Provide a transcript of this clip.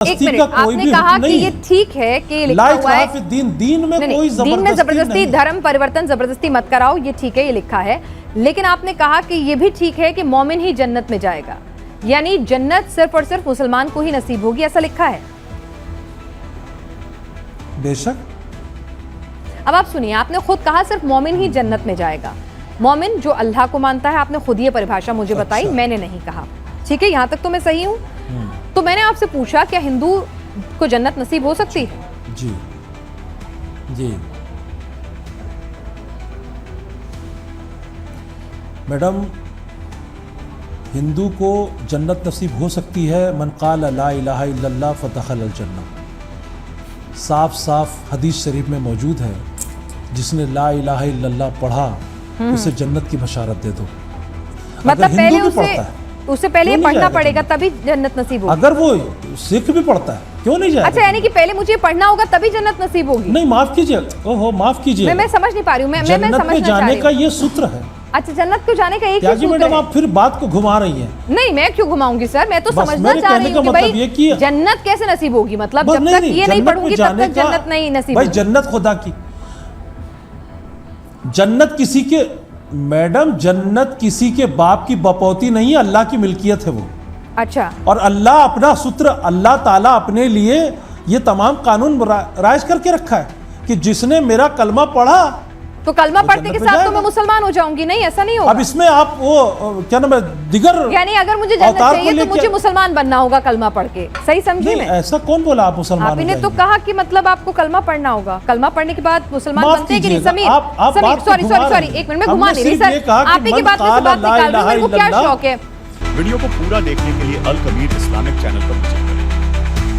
एक मिनट, आपने कहा कि ये ठीक है कि लिखा हुआ है दीन में कोई दीन में जबरदस्ती धर्म परिवर्तन जबरदस्ती मत कराओ, ये ठीक है, ये लिखा है। लेकिन आपने कहा कि ये भी ठीक है कि मोमिन ही जन्नत में जाएगा, यानी जन्नत सिर्फ और सिर्फ मुसलमान को ही नसीब होगी, ऐसा लिखा है। बेशक। अब आप सुनिए, आपने खुद कहा सिर्फ मोमिन ही जन्नत में जाएगा। मोमिन जो अल्लाह को मानता है, आपने खुद ये परिभाषा मुझे बताई, मैंने नहीं कहा। ठीक है, यहां तक तो मैं सही हूं। तो मैंने आपसे पूछा क्या हिंदू को जन्नत नसीब हो सकती है? जी जी मैडम, हिंदू को जन्नत नसीब हो सकती है। मन क़ाल ला इलाहा इल्लल्लाह फदखल जन्नत, साफ साफ हदीस शरीफ में मौजूद है। जिसने ला इलाहा इल्लल्लाह पढ़ा उसे जन्नत की बशारत दे दो। मतलब पहले उससे पहले पढ़ना पड़ेगा तभी जन्नत नसीब होगी। अगर वो सिख भी पढ़ता है क्यों नहीं जाएगा? अच्छा, यानी कि पहले मुझे पढ़ना होगा तभी जन्नत नसीब होगी? नहीं, माफ कीजिए, ओहो माफ कीजिए, मैं समझ नहीं पा रही हूँ। मैं जन्नत में जाने का ये सूत्र है। अच्छा, जन्नत को जाने का एक ही सूत्र है। मैडम, आप फिर बात को घुमा रही हैं। नहीं, मैं क्यों घुमाऊंगी सर, मैं तो समझना चाह रही हूँ कि भाई जन्नत कैसे नसीब होगी। मतलब जब तक ये नहीं पढ़ूंगी तब तक जन्नत नहीं नसीब होगी। भाई जन्नत खुदा की, जन्नत किसी के, मैडम जन्नत किसी के बाप की बपौती नहीं है, अल्लाह की मिल्कियत है वो। अच्छा। और अल्लाह अपना सूत्र, अल्लाह ताला अपने लिए ये तमाम कानून राइज करके रखा है कि जिसने मेरा कलमा पढ़ा तो कलमा पढ़ने के साथ तो मैं मुसलमान हो जाऊंगी। नहीं, ऐसा नहीं होगा। अब इसमें आप वो क्या नाम है, दिगर, यानी अगर मुझे जन्नत चाहिए तो मुझे मुसलमान बनना होगा कलमा पढ़ के। सही समझी मैं? ऐसा कौन बोला आप मुसलमान? आपने तो कहा कि मतलब आपको कलमा पढ़ना होगा, कलमा पढ़ने के बाद मुसलमान बनते हैं कि नहीं? समीर, सॉरी, एक मिनट, मैं घुमा नहीं रही सर, आप ही की बात में से बात निकाल रही हूं। मेरे को क्या शौक है। वीडियो को पूरा देखने के लिए अल कबीर इस्लामिक चैनल पर